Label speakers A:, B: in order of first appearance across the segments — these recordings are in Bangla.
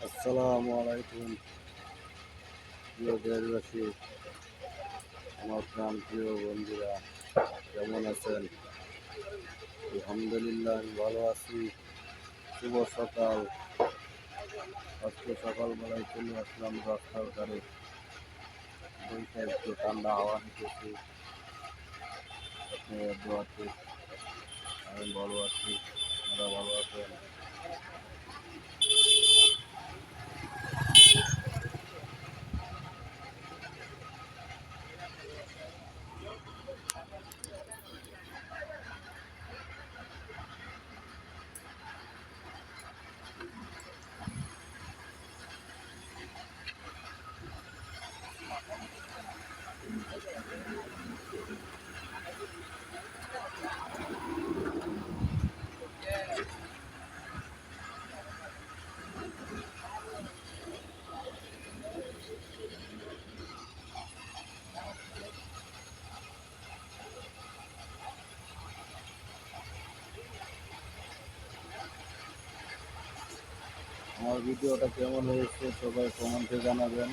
A: আসসালামু আলাইকুম প্রিয় দেশবাসী, আমার প্রাণপ্রিয় বন্ধুরা, কেমন আছেন? আলহামদুলিল্লাহ আমি ভালো আছি। শুভ সকাল। আজকে সকালবেলায় চলে আসলাম রাস্তার ধারে, বইটা একটু ঠান্ডা হাওয়া নিতেছি। আপনাদের দোয়াতে আমি ভালো আছি, আপনারা ভালো আছেন? আমার ভিডিওটা কেমন হয়েছে সবাই কমেন্টে জানাবেন।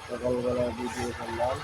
A: সকালবেলা ভিডিও করলাম।